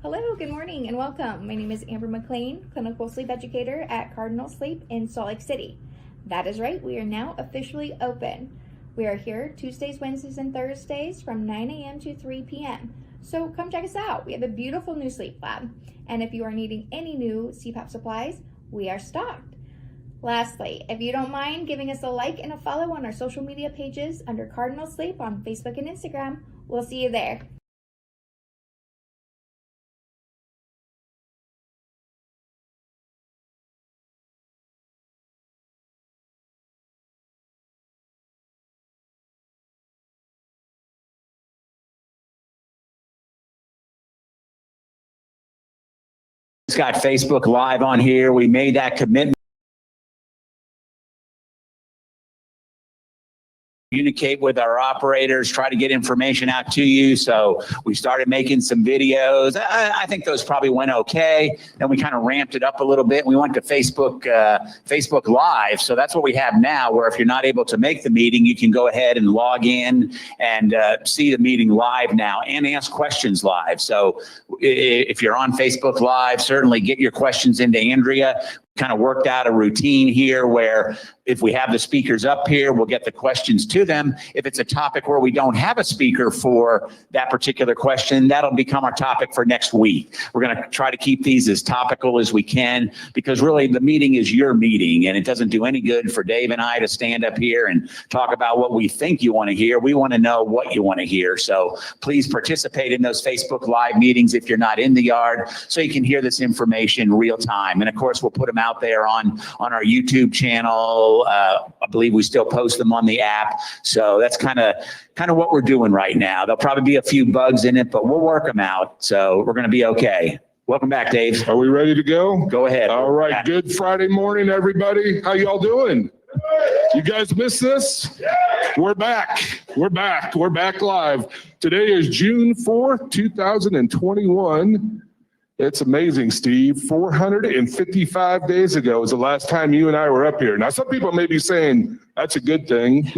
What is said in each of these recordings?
Hello, good morning, and welcome. My name is Amber McLean, clinical sleep educator at Cardinal Sleep in Salt Lake City. That is right, we are now officially open. We are here Tuesdays, Wednesdays, and Thursdays from 9 a.m. to 3 p.m. So come check us out. We have a beautiful new sleep lab. And if you are needing any new CPAP supplies, we are stocked. Lastly, if you don't mind giving us a like and a follow on our social media pages under Cardinal Sleep on Facebook and Instagram, we'll see you there. It's got Facebook Live on here. We made that commitment. Communicate with our operators, try to get information out to you. So we started making some videos. I think those probably went okay. Then we kind of ramped it up a little bit. We went to Facebook Live. So that's what we have now, where if you're not able to make the meeting, you can go ahead and log in and see the meeting live now and ask questions live. So if you're on Facebook Live, certainly get your questions into Andrea. Kind of worked out a routine here where if we have the speakers up here, we'll get the questions to them. If it's a topic where we don't have a speaker for that particular question, that'll become our topic for next week. We're going to try to keep these as topical as we can, because really the meeting is your meeting, and it doesn't do any good for Dave and I to stand up here and talk about what we think you want to hear. We want to know what you want to hear. So please participate in those Facebook Live meetings if you're not in the yard, so you can hear this information real time. And of course, we'll put them out there on our YouTube channel. I believe we still post them on the app. So that's kind of what we're doing right now. There'll probably be a few bugs in it, but we'll work them out. So we're going to be okay. Welcome back, Dave. Are we ready to go? Go ahead. All right. Good Friday morning, everybody. How y'all doing? You guys missed this? We're back. We're back live. Today is June 4th, 2021. It's amazing, Steve. 455 days ago was the last time you and I were up here. Now, some people may be saying that's a good thing,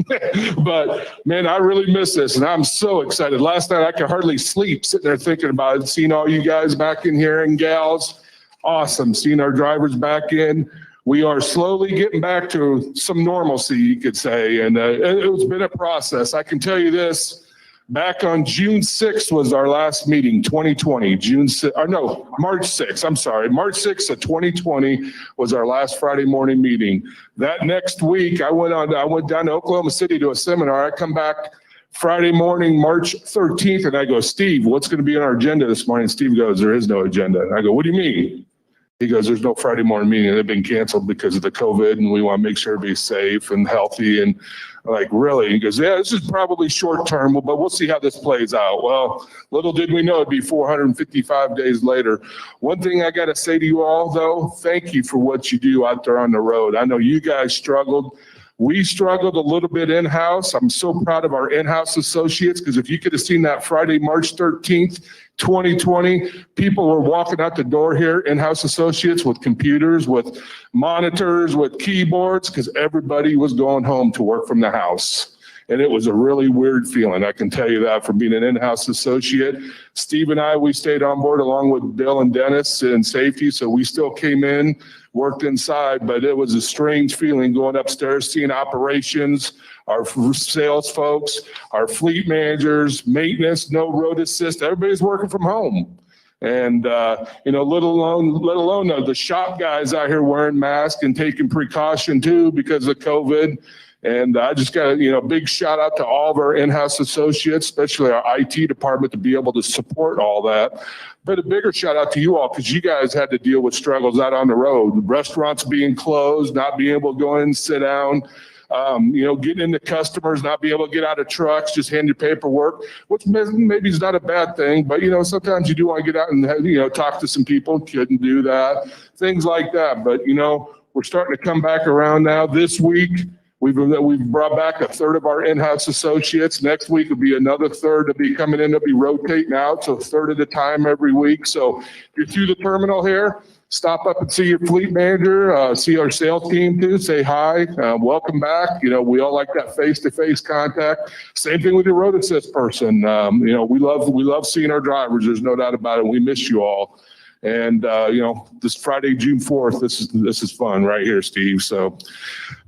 but man, I really miss this, and I'm so excited. Last night, I could hardly sleep sitting there thinking about it, seeing all you guys back in here and gals. Awesome, seeing our drivers back in. We are slowly getting back to some normalcy, you could say, and it's been a process. I can tell you this. Back on June 6th was our last meeting, 2020. March 6th, I'm sorry. March 6th of 2020 was our last Friday morning meeting. That next week, I went down to Oklahoma City to a seminar. I come back Friday morning, March 13th, and I go, Steve, what's going to be on our agenda this morning? Steve goes, there is no agenda. And I go, what do you mean? He goes, there's no Friday morning meeting. They've been canceled because of the COVID, and we want to make sure everybody's safe and healthy. And like, really? He goes, yeah, this is probably short term, but we'll see how this plays out. Well, little did we know it'd be 455 days later. One thing I got to say to you all, though, thank you for what you do out there on the road. I know you guys struggled. We struggled a little bit in-house. I'm so proud of our in-house associates, because if you could have seen that Friday, March 13th, 2020, people were walking out the door here, in-house associates with computers, with monitors, with keyboards, because everybody was going home to work from the house. And it was a really weird feeling. I can tell you that from being an in-house associate. Steve and I, we stayed on board along with Bill and Dennis in safety. So we still came in, worked inside, but it was a strange feeling going upstairs, seeing operations, our sales folks, our fleet managers, maintenance, no road assist, everybody's working from home. And, let alone the shop guys out here wearing masks and taking precaution too because of COVID. And I just got a big shout out to all of our in-house associates, especially our IT department, to be able to support all that. But a bigger shout out to you all, because you guys had to deal with struggles out on the road. Restaurants being closed, not being able to go in and sit down, getting into customers, not being able to get out of trucks, just hand your paperwork, which maybe is not a bad thing. But, sometimes you do want to get out and, talk to some people. Couldn't do that. Things like that. But, we're starting to come back around now. This week, We've brought back a third of our in-house associates. Next week will be another third to be coming in to be rotating out, so a third at a time every week. So if you're through the terminal here, stop up and see your fleet manager, see our sales team too, say hi, welcome back. You know, we all like that face-to-face contact. Same thing with your road assist person. You know, we love seeing our drivers. There's no doubt about it. We miss you all. And, you know, this Friday, June 4th, this is fun right here, Steve. So,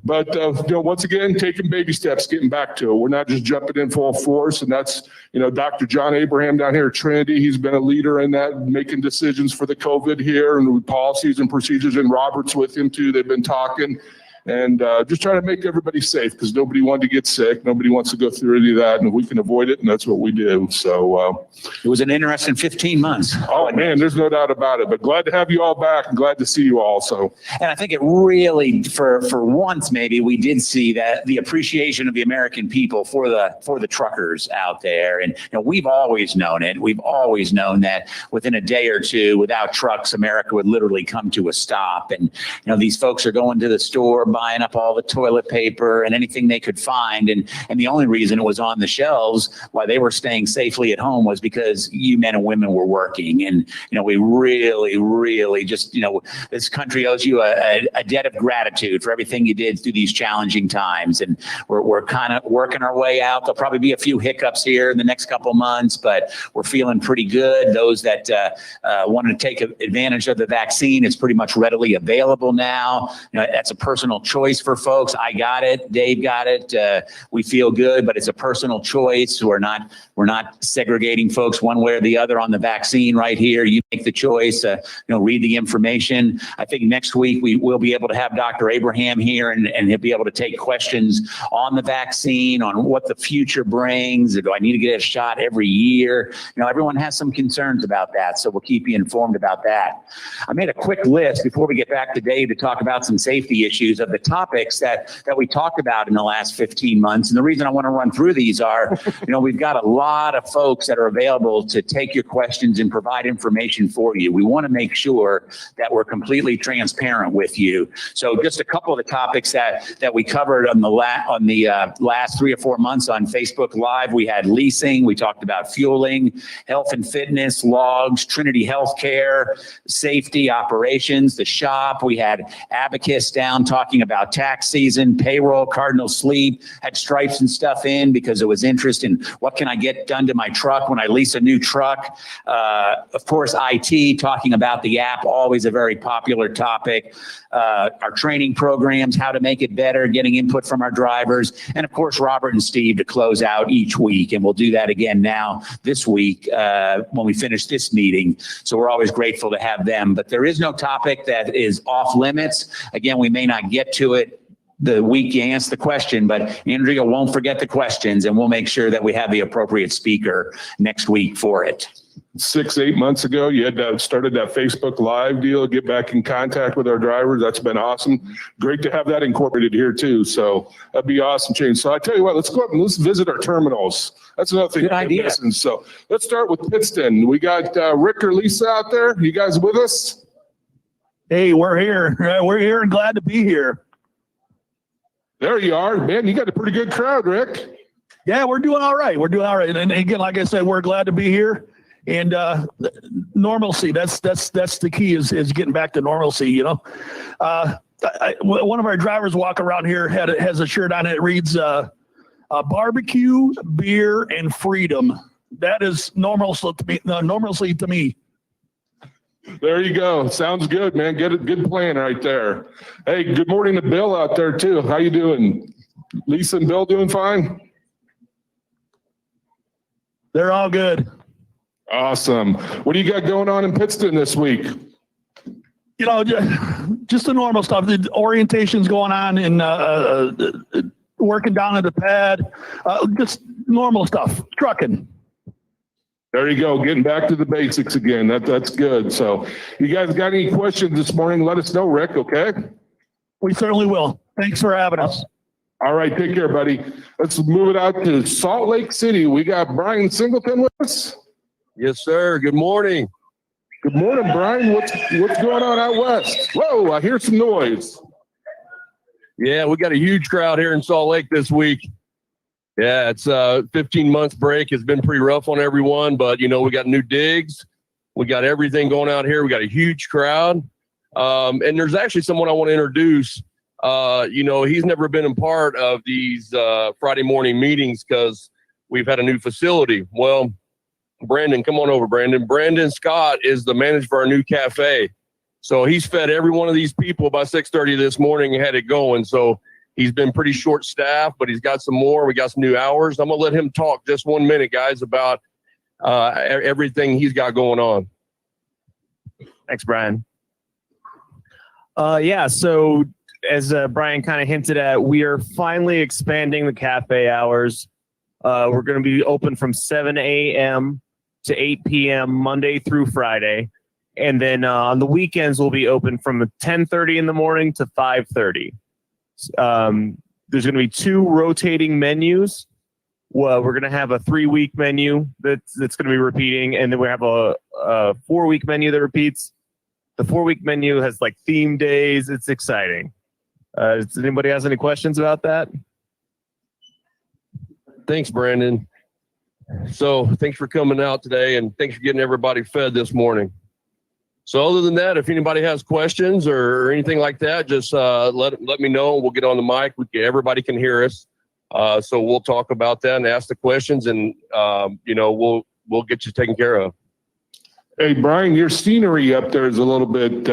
but, you know, once again, taking baby steps, getting back to it. We're not just jumping in full force. And that's, you know, Dr. John Abraham down here at Trinity. He's been a leader in that, making decisions for the COVID here and with policies and procedures, and Robert's with him too. They've been talking. And just trying to make everybody safe, because nobody wanted to get sick. Nobody wants to go through any of that, and we can avoid it, and that's what we do. So it was an interesting 15 months. Oh, man, there's no doubt about it. But glad to have you all back and glad to see you all. So, and I think it really, for once, maybe we did see that the appreciation of the American people for the truckers out there. And you know, we've always known it. We've always known that within a day or two, without trucks, America would literally come to a stop. And you know, these folks are going to the store, buying up all the toilet paper and anything they could find. And the only reason it was on the shelves while they were staying safely at home was because you men and women were working. And, you know, we really just, you know, this country owes you a debt of gratitude for everything you did through these challenging times. And we're kind of working our way out. There'll probably be a few hiccups here in the next couple of months, but we're feeling pretty good. Those that want to take advantage of the vaccine, it's pretty much readily available now. You know, that's a personal choice for folks. I got it. Dave got it. We feel good, but it's a personal choice. We're not segregating folks one way or the other on the vaccine right here. You make the choice. You know, read the information. I think next week we will be able to have Dr. Abraham here, and he'll be able to take questions on the vaccine, on what the future brings. Do I need to get a shot every year? You know, everyone has some concerns about that, so we'll keep you informed about that. I made a quick list before we get back to Dave to talk about some safety issues of the topics that we talked about in the last 15 months. And the reason I want to run through these are, you know, we've got a lot of folks that are available to take your questions and provide information for you. We want to make sure that we're completely transparent with you. So just a couple of the topics that we covered on the last 3 or 4 months on Facebook Live. We had leasing, we talked about fueling, health and fitness, logs, Trinity Healthcare, safety, operations, the shop. We had Abacus down talking about tax season, payroll, Cardinal Sleep, had Stripes and stuff in because there was interest in what can I get done to my truck when I lease a new truck. Of course, IT, talking about the app, always a very popular topic. Our training programs, how to make it better, getting input from our drivers. And of course, Robert and Steve to close out each week. And we'll do that again now this week when we finish this meeting. So we're always grateful to have them. But there is no topic that is off limits. Again, we may not get to it the week you answer the question, but Andrea won't forget the questions, and we'll make sure that we have the appropriate speaker next week for it. 6-8 months ago, you had started that Facebook Live deal, get back in contact with our drivers. That's been awesome. Great to have that incorporated here too. So that'd be awesome change. So I tell you what, let's go up and let's visit our terminals. That's another thing. Good idea. So let's start with Pittston. We got Rick or Lisa out there. You guys with us? Hey, we're here. We're here and glad to be here. There you are, man. You got a pretty good crowd, Rick. Yeah, we're doing all right. We're doing all right. And again, like I said, we're glad to be here. And normalcy, that's the key is getting back to normalcy, you know. One of our drivers walk around here has a shirt on it. It reads barbecue, beer, and freedom. That is normalcy to me. There you go. Sounds good, man. Good plan right there. Hey, good morning to Bill out there too. How you doing? Lisa and Bill doing fine? They're all good. Awesome. What do you got going on in Pittston this week? You know, just the normal stuff. The orientation's going on and working down at the pad. Just normal stuff. Trucking. There you go. Getting back to the basics again. That's good. So you guys got any questions this morning? Let us know, Rick, okay? We certainly will. Thanks for having us. All right. Take care, buddy. Let's move it out to Salt Lake City. We got Brian Singleton with us. Yes, sir. Good morning. Good morning, Brian. What's going on out west? Whoa, I hear some noise. Yeah, we got a huge crowd here in Salt Lake this week. Yeah, it's 15 months break. It's been pretty rough on everyone, but we got new digs. We got everything going out here. We got a huge crowd. And there's actually someone I want to introduce. He's never been a part of these Friday morning meetings because we've had a new facility. Well, Brandon, come on over, Brandon. Brandon Scott is the manager for our new cafe. So he's fed every one of these people by 6:30 this morning and had it going. So he's been pretty short staffed, but he's got some more. We got some new hours. I'm going to let him talk just 1 minute, guys, about everything he's got going on. Thanks, Brian. So as Brian kind of hinted at, we are finally expanding the cafe hours. We're going to be open from 7 a.m. to 8 p.m. Monday through Friday. And then on the weekends, we'll be open from 10:30 in the morning to 5:30. There's going to be 2 rotating menus. Well, we're going to have a 3-week menu that's going to be repeating. And then we have a 4-week menu that repeats. The 4-week menu has like theme days. It's exciting. Does anybody has any questions about that? Thanks, Brandon. So thanks for coming out today, and thanks for getting everybody fed this morning. So other than that, if anybody has questions or anything like that, just let me know. We'll get on the mic. Everybody can hear us. So we'll talk about that and ask the questions, and we'll get you taken care of. Hey, Brian, your scenery up there is a little bit,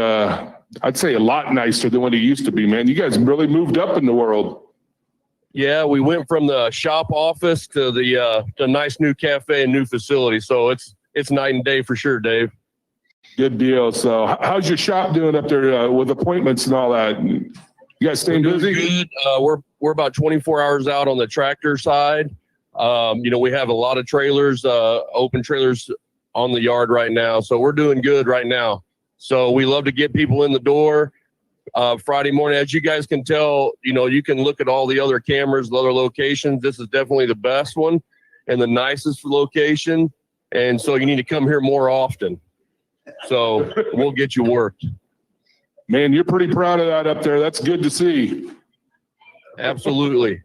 I'd say a lot nicer than what it used to be, man. You guys really moved up in the world. Yeah, we went from the shop office to the nice new cafe and new facility. So it's night and day for sure, Dave. Good deal. So how's your shop doing up there with appointments and all that? You guys staying busy? Good. We're about 24 hours out on the tractor side. We have a lot of trailers, open trailers on the yard right now. So we're doing good right now. So we love to get people in the door Friday morning. As you guys can tell, you can look at all the other cameras, the other locations. This is definitely the best one and the nicest location. And so you need to come here more often. So we'll get you worked. Man, you're pretty proud of that up there. That's good to see. Absolutely.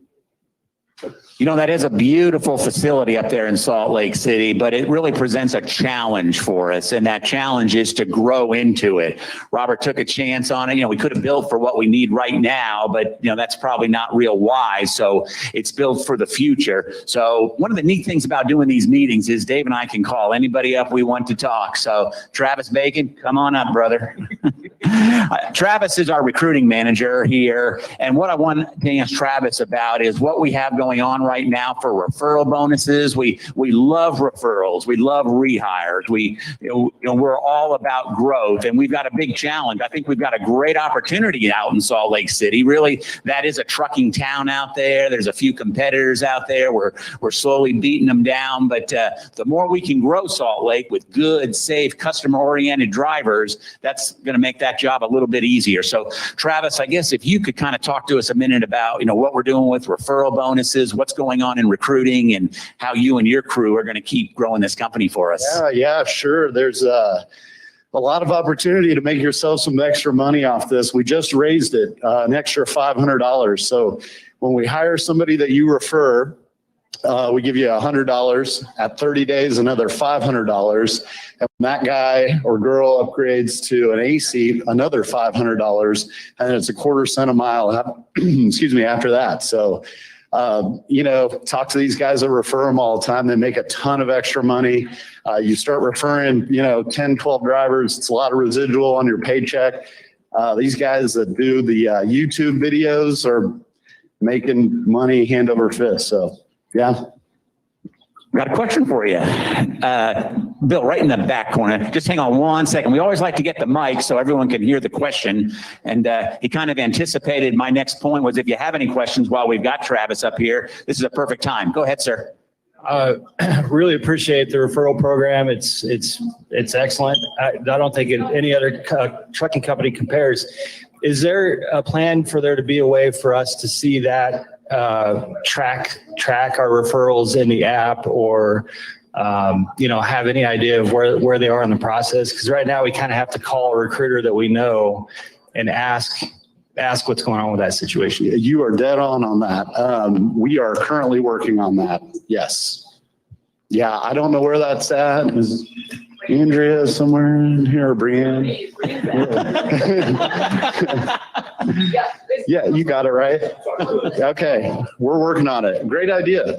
That is a beautiful facility up there in Salt Lake City, but it really presents a challenge for us. And that challenge is to grow into it. Robert took a chance on it. We could have built for what we need right now, but that's probably not real wise. So it's built for the future. So one of the neat things about doing these meetings is Dave and I can call anybody up we want to talk. So Travis Bacon, come on up, brother. Travis is our recruiting manager here. And what I want to ask Travis about is what we have going on right now for referral bonuses. We love referrals. We love rehires. We're all about growth, and we've got a big challenge. I think we've got a great opportunity out in Salt Lake City. Really, that is a trucking town out there. There's a few competitors out there. We're slowly beating them down, but the more we can grow Salt Lake with good, safe, customer-oriented drivers, that's going to make that job a little bit easier. So, Travis, I guess if you could kind of talk to us a minute about what we're doing with referral bonuses, what's going on in recruiting, and how you and your crew are going to keep growing this company for us. Yeah, sure. There's a lot of opportunity to make yourself some extra money off this. We just raised it an extra $500. So when we hire somebody that you refer, we give you $100. At 30 days, another $500. And when that guy or girl upgrades to an AC, another $500. And it's a quarter cent a mile, after that. So talk to these guys that refer them all the time. They make a ton of extra money. You start referring, 10, 12 drivers. It's a lot of residual on your paycheck. These guys that do the YouTube videos are making money hand over fist. So, yeah. Got a question for you. Bill, right in the back corner. Just hang on 1 second. We always like to get the mic so everyone can hear the question. And he kind of anticipated my next point was if you have any questions while we've got Travis up here, this is a perfect time. Go ahead, sir. Really appreciate the referral program. It's excellent. I don't think any other trucking company compares. Is there a plan for there to be a way for us to see that track our referrals in the app, or have any idea of where they are in the process? Because right now we kind of have to call a recruiter that we know and ask ask what's going on with that situation. You are dead on that. We are currently working on that. Yes. Yeah, I don't know where that's at. Is Andrea somewhere in here or Brianne? Yeah, you got it right. Okay, we're working on it. Great idea.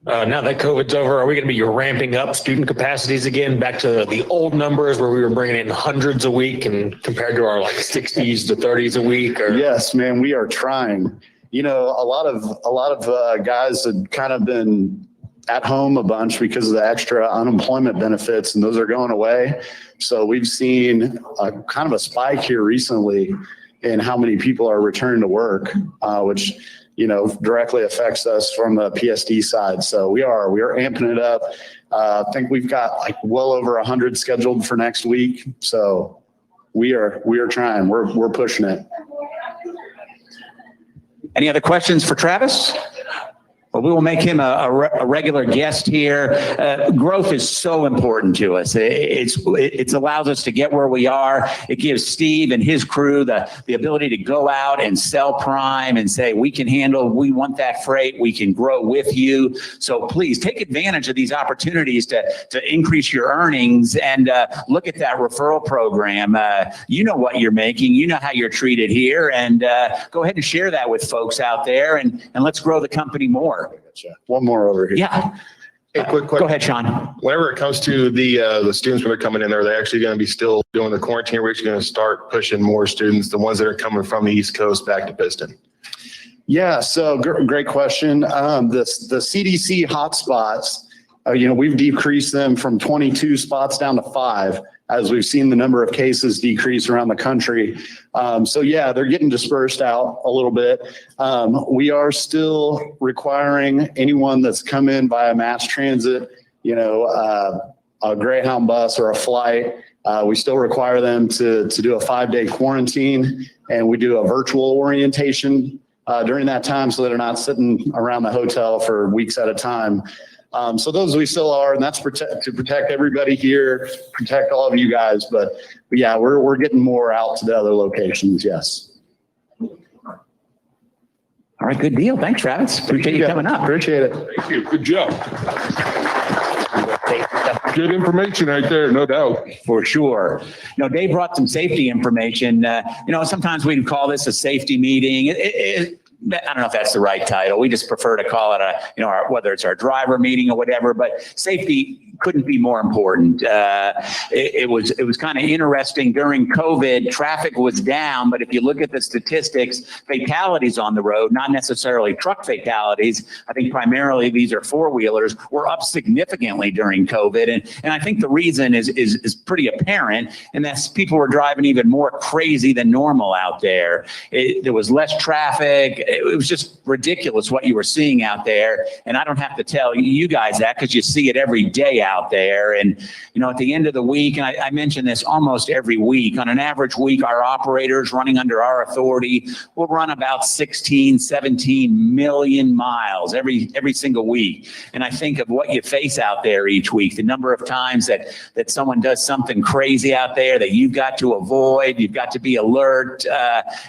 Now that COVID's over, are we going to be ramping up student capacities again back to the old numbers where we were bringing in hundreds a week and compared to our like 60s to 30s a week? Or? Yes, man, we are trying. You know, a lot of guys had kind of been at home a bunch because of the extra unemployment benefits, and those are going away. So we've seen a kind of a spike here recently in how many people are returning to work, which, you know, directly affects us from the PSD side. So we are amping it up. I think we've got like well over 100 scheduled for next week. So we are trying, we're pushing it. Any other questions for Travis? Well, we will make him a regular guest here. Growth is so important to us. It allows us to get where we are. It gives Steve and his crew the ability to go out and sell prime and say, we want that freight. We can grow with you. So please take advantage of these opportunities to increase your earnings and look at that referral program. You know what you're making. You know how you're treated here. And go ahead and share that with folks out there and let's grow the company more. One more over here. Yeah. Hey, quick question. Go ahead, Sean. Whenever it comes to the students when they're coming in there, they're actually going to be still doing the quarantine. We're actually going to start pushing more students, the ones that are coming from the East Coast back to Pittston. Yeah, so great question. The CDC hotspots, we've decreased them from 22 spots down to 5 as we've seen the number of cases decrease around the country. So yeah, they're getting dispersed out a little bit. We are still requiring anyone that's come in via mass transit, a Greyhound bus or a flight, we still require them to do a 5-day quarantine, and we do a virtual orientation during that time so that they're not sitting around the hotel for weeks at a time. So those we still are, and that's to protect everybody here, protect all of you guys. But yeah, we're getting more out to the other locations. Yes. All right, good deal. Thanks, Travis. Appreciate you coming up. Appreciate it. Thank you. Good job. Good information right there, no doubt. For sure. Dave brought some safety information. Sometimes we call this a safety meeting. I don't know if that's the right title. We just prefer to call it whether it's our driver meeting or whatever, but safety couldn't be more important. It was kind of interesting during COVID, traffic was down, but if you look at the statistics, fatalities on the road, not necessarily truck fatalities, I think primarily these are four-wheelers, were up significantly during COVID. And I think the reason is pretty apparent, and that's people were driving even more crazy than normal out there. There was less traffic. It was just ridiculous what you were seeing out there. And I don't have to tell you guys that because you see it every day out there. And, at the end of the week, and I mention this almost every week, on an average week, our operators running under our authority will run about 16, 17 million miles every single week. And I think of what you face out there each week, the number of times that someone does something crazy out there that you've got to avoid, you've got to be alert.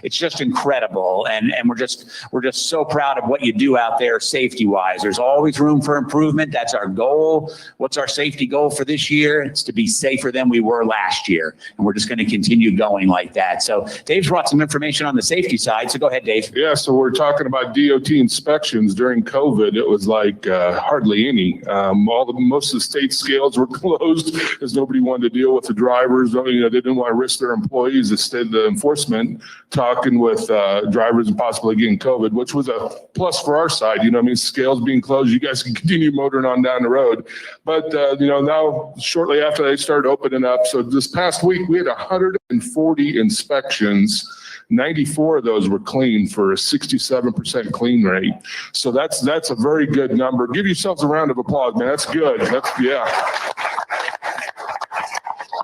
It's just incredible. And we're just so proud of what you do out there safety wise. There's always room for improvement. That's our goal. What's our safety goal for this year? It's to be safer than we were last year. And we're just going to continue going like that. So Dave's brought some information on the safety side. So go ahead, Dave. Yeah, so we're talking about DOT inspections during COVID. It was like hardly any. Most of the state scales were closed because nobody wanted to deal with the drivers. They didn't want to risk their employees. Instead, the enforcement talking with drivers and possibly getting COVID, which was a plus for our side. Scales being closed, you guys can continue motoring on down the road. But, now shortly after they started opening up, so this past week we had 140 inspections. 94 of those were clean for a 67% clean rate. So that's a very good number. Give yourselves a round of applause, man. That's good. Yeah.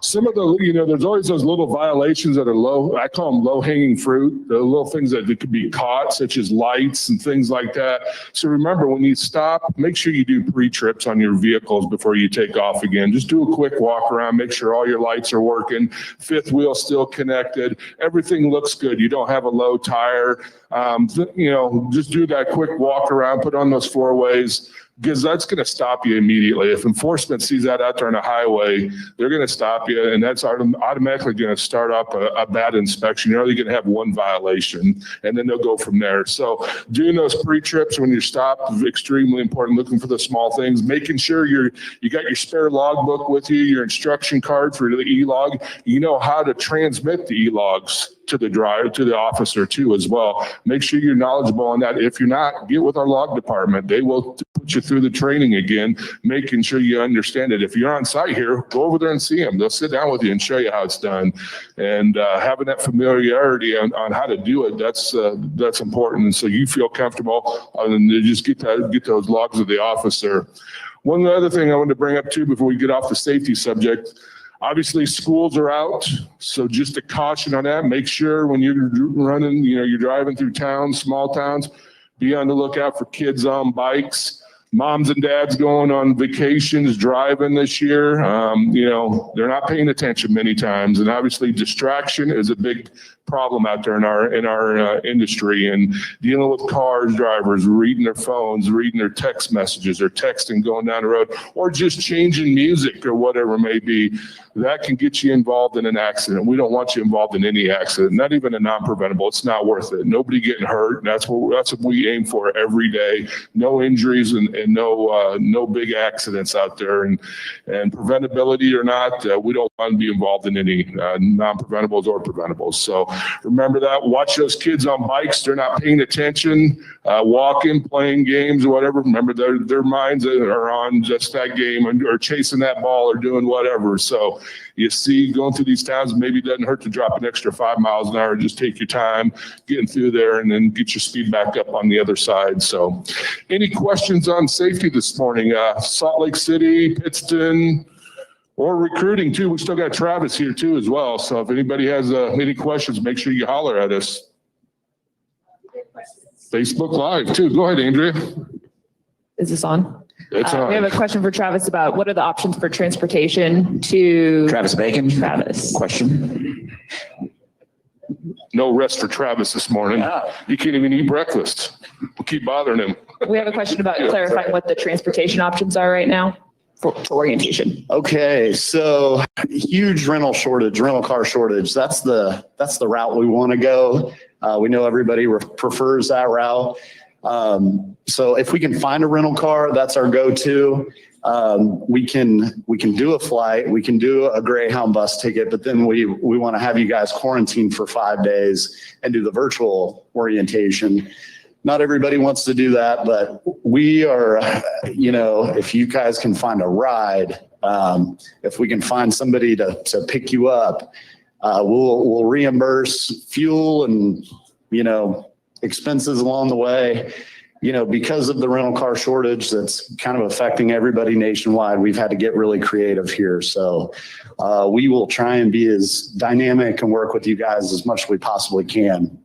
some of the, there's always those little violations that are low. I call them low hanging fruit, the little things that could be caught, such as lights and things like that. So remember, when you stop, make sure you do pre-trips on your vehicles before you take off again. Just do a quick walk around, make sure all your lights are working, fifth wheel still connected, everything looks good. You don't have a low tire. Just do that quick walk around, put on those four ways, because that's going to stop you immediately. If enforcement sees that out there on the highway, they're going to stop you, and that's automatically going to start up a bad inspection. You're only going to have one violation, and then they'll go from there. So doing those pre-trips when you stop is extremely important, looking for the small things, making sure you got your spare logbook with you, your instruction card for the e-log. You know how to transmit the e-logs to the driver, to the officer too, as well. Make sure you're knowledgeable on that. If you're not, get with our log department. They will put you through the training again, making sure you understand it. If you're on site here, go over there and see them. They'll sit down with you and show you how it's done. And having that familiarity on how to do it, that's important. And so you feel comfortable, and you just get those logs of the officer. One other thing I wanted to bring up too before we get off the safety subject. Obviously, schools are out, so just a caution on that. Make sure when you're running, you're driving through towns, small towns, be on the lookout for kids on bikes, moms and dads going on vacations, driving this year. They're not paying attention many times, and obviously distraction is a big problem out there in our industry, and dealing with cars, drivers, reading their phones, reading their text messages, or texting going down the road, or just changing music or whatever it may be. That can get you involved in an accident. We don't want you involved in any accident, not even a non-preventable. It's not worth it. Nobody getting hurt. That's what we aim for every day. No injuries and no big accidents out there. And preventability or not, we don't want to be involved in any non-preventables or preventables. So remember that. Watch those kids on bikes. They're not paying attention, walking, playing games, or whatever. Remember, their minds are on just that game or chasing that ball or doing whatever. So you see, going through these towns, maybe it doesn't hurt to drop an extra 5 miles an hour. Just take your time getting through there and then get your speed back up on the other side. So any questions on safety this morning? Salt Lake City, Pittston, or recruiting too. We still got Travis here too as well. So if anybody has any questions, make sure you holler at us. Facebook Live too. Go ahead, Andrea. Is this on? It's on. We have a question for Travis about what are the options for transportation to Travis Bacon. Travis. Question. No rest for Travis this morning. Yeah. You can't even eat breakfast. We'll keep bothering him. We have a question about clarifying what the transportation options are right now for orientation. Okay, so huge rental car shortage. That's the route we want to go. We know everybody prefers that route. So if we can find a rental car, that's our go-to. We can do a flight, we can do a Greyhound bus ticket, but then we want to have you guys quarantine for 5 days and do the virtual orientation. Not everybody wants to do that, but we are, if you guys can find a ride, if we can find somebody to pick you up, we'll reimburse fuel and, expenses along the way. Because of the rental car shortage that's kind of affecting everybody nationwide, we've had to get really creative here. So we will try and be as dynamic and work with you guys as much as we possibly can.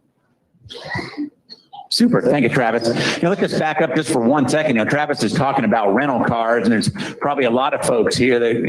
Super. Thank you, Travis. Let's just back up just for 1 second. Travis is talking about rental cars, and there's probably a lot of folks here that,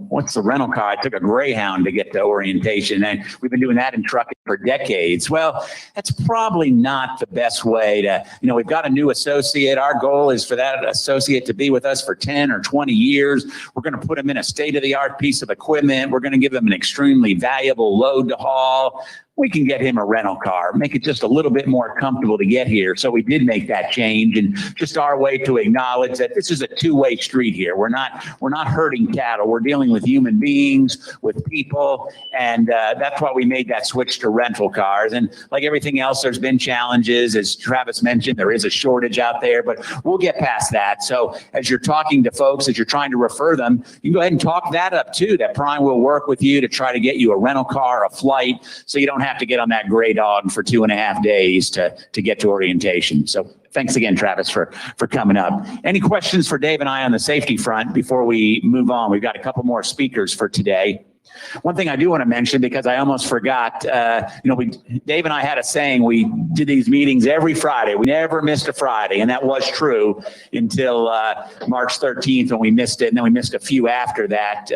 what's the rental car? I took a Greyhound to get to orientation, and we've been doing that in trucking for decades. Well, that's probably not the best way to, we've got a new associate. Our goal is for that associate to be with us for 10 or 20 years. We're going to put them in a state-of-the-art piece of equipment. We're going to give them an extremely valuable load to haul. We can get him a rental car, make it just a little bit more comfortable to get here. So we did make that change, and just our way to acknowledge that this is a two-way street here. We're not herding cattle. We're dealing with human beings, with people, and that's why we made that switch to rental cars. And like everything else, there's been challenges. As Travis mentioned, there is a shortage out there, but we'll get past that. So as you're talking to folks, as you're trying to refer them, you can go ahead and talk that up too, that Prime will work with you to try to get you a rental car, a flight, so you don't have to get on that gray dog for 2.5 days to get to orientation. So thanks again, Travis, for coming up. Any questions for Dave and I on the safety front before we move on? We've got a couple more speakers for today. One thing I do want to mention, because I almost forgot, Dave and I had a saying, we did these meetings every Friday. We never missed a Friday. And that was true until March 13th when we missed it. And then we missed a few after that.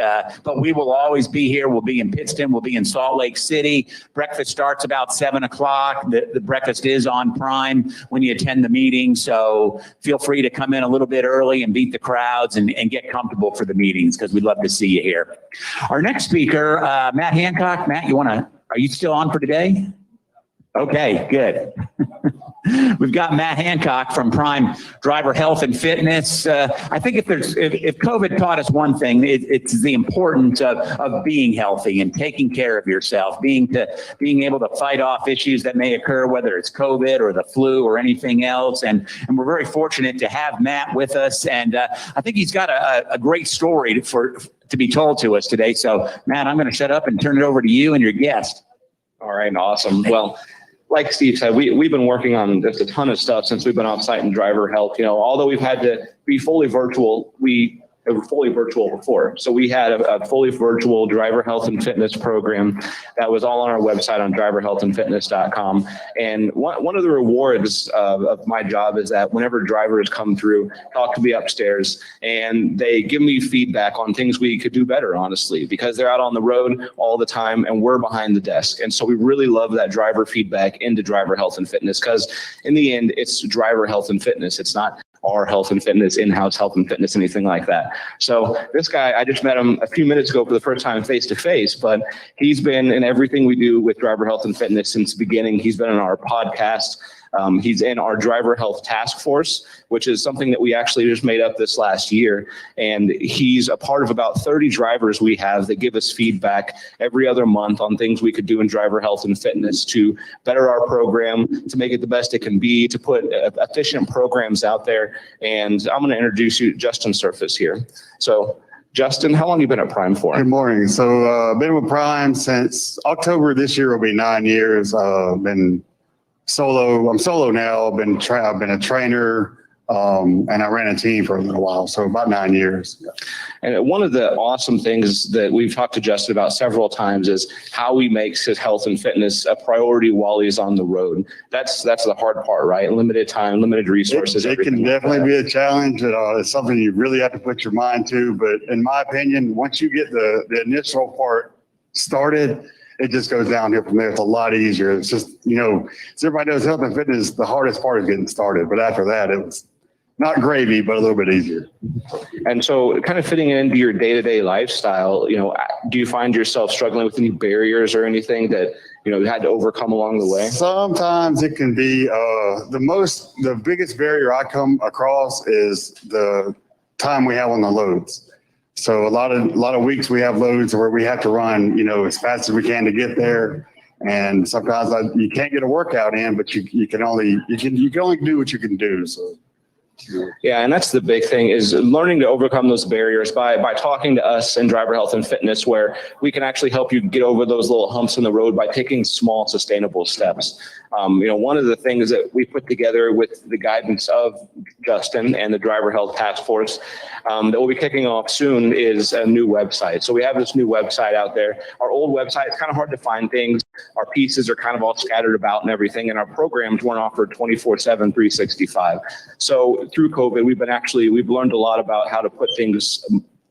But we will always be here. We'll be in Pittston. We'll be in Salt Lake City. Breakfast starts about 7 o'clock. The breakfast is on Prime when you attend the meeting. So feel free to come in a little bit early and beat the crowds and get comfortable for the meetings, because we'd love to see you here. Our next speaker, Matt Hancock. Matt, are you still on for today? Okay, good. We've got Matt Hancock from Prime Driver Health and Fitness. I think if COVID taught us one thing, it's the importance of being healthy and taking care of yourself, being able to fight off issues that may occur, whether it's COVID or the flu or anything else. And we're very fortunate to have Matt with us. And I think he's got a great story to be told to us today. So, Matt, I'm going to shut up and turn it over to you and your guest. All right, awesome. Well, like Steve said, we've been working on just a ton of stuff since we've been on site in driver health. Although we've had to be fully virtual, we were fully virtual before. So we had a fully virtual driver health and fitness program that was all on our website on driverhealthandfitness.com. And one of the rewards of my job is that whenever drivers come through, talk to me upstairs, and they give me feedback on things we could do better, honestly, because they're out on the road all the time and we're behind the desk. And so we really love that driver feedback into driver health and fitness, because in the end, it's driver health and fitness. It's not our health and fitness, in-house health and fitness, anything like that. So this guy, I just met him a few minutes ago for the first time face to face, but he's been in everything we do with driver health and fitness since the beginning. He's been in our podcast. He's in our driver health task force, which is something that we actually just made up this last year. And he's a part of about 30 drivers we have that give us feedback every other month on things we could do in driver health and fitness to better our program, to make it the best it can be, to put efficient programs out there. And I'm going to introduce you to Justin Surface here. So Justin, how long have you been at Prime for? Good morning. So been with Prime since October this year will be 9 years. Been solo. I'm solo now. I've been a trainer, and I ran a team for a little while. So about 9 years. And one of the awesome things that we've talked to Justin about several times is how he makes his health and fitness a priority while he's on the road. That's the hard part, right? Limited time, limited resources. It can definitely be a challenge. It's something you really have to put your mind to. But in my opinion, once you get the initial part started, it just goes downhill from there. It's a lot easier. It's just, as everybody knows, health and fitness, the hardest part is getting started. But after that, it was not gravy, but a little bit easier. And so kind of fitting into your day-to-day lifestyle, do you find yourself struggling with any barriers or anything that, you had to overcome along the way? Sometimes it can be the biggest barrier I come across is the time we have on the loads. So a lot of weeks we have loads where we have to run, as fast as we can to get there. And sometimes you can't get a workout in, but you can only do what you can do. So. Yeah, and that's the big thing, is learning to overcome those barriers by talking to us in driver health and fitness, where we can actually help you get over those little humps in the road by taking small, sustainable steps. One of the things that we put together with the guidance of Justin and the Driver Health Task Force that we'll be kicking off soon is a new website. So we have this new website out there. Our old website, it's kind of hard to find things. Our pieces are kind of all scattered about and everything, and our programs weren't offered 24/7, 365. So through COVID, we've learned a lot about how to put things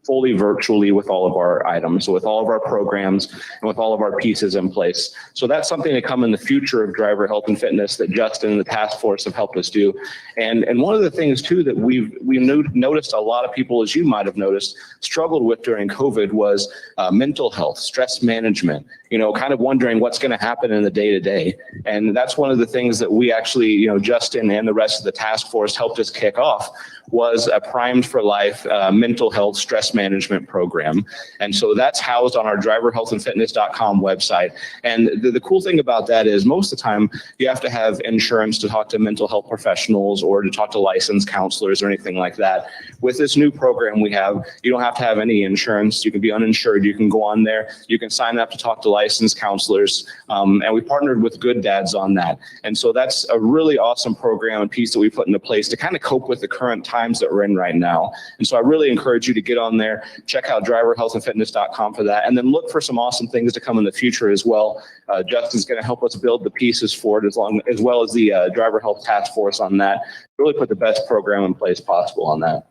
fully virtually with all of our items, with all of our programs, and with all of our pieces in place. So that's something to come in the future of driver health and fitness that Justin and the task force have helped us do. And one of the things too that we've noticed a lot of people, as you might have noticed, struggled with during COVID was mental health, stress management, kind of wondering what's going to happen in the day-to-day. And that's one of the things that we actually, Justin and the rest of the task force helped us kick off, was a Primed for Life mental health stress management program. And so that's housed on our driverhealthandfitness.com website. And the cool thing about that is most of the time you have to have insurance to talk to mental health professionals or to talk to licensed counselors or anything like that. With this new program we have, you don't have to have any insurance. You can be uninsured. You can go on there. You can sign up to talk to licensed counselors. And we partnered with Good Dads on that. And so that's a really awesome program and piece that we put into place to kind of cope with the current time times that we're in right now. And so I really encourage you to get on there, check out driverhealthandfitness.com for that, and then look for some awesome things to come in the future as well. Justin's going to help us build the pieces for it, as well as the driver health task force on that. Really put the best program in place possible on that.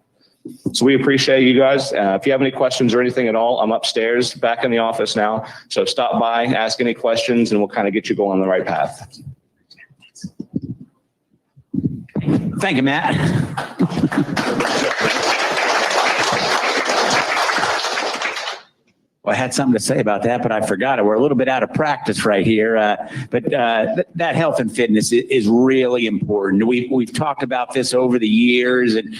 So we appreciate you guys. If you have any questions or anything at all, I'm upstairs back in the office now. So stop by, ask any questions, and we'll kind of get you going on the right path. Thank you, Matt. Well, I had something to say about that, but I forgot it. We're a little bit out of practice right here. But that health and fitness is really important. We've talked about this over the years, and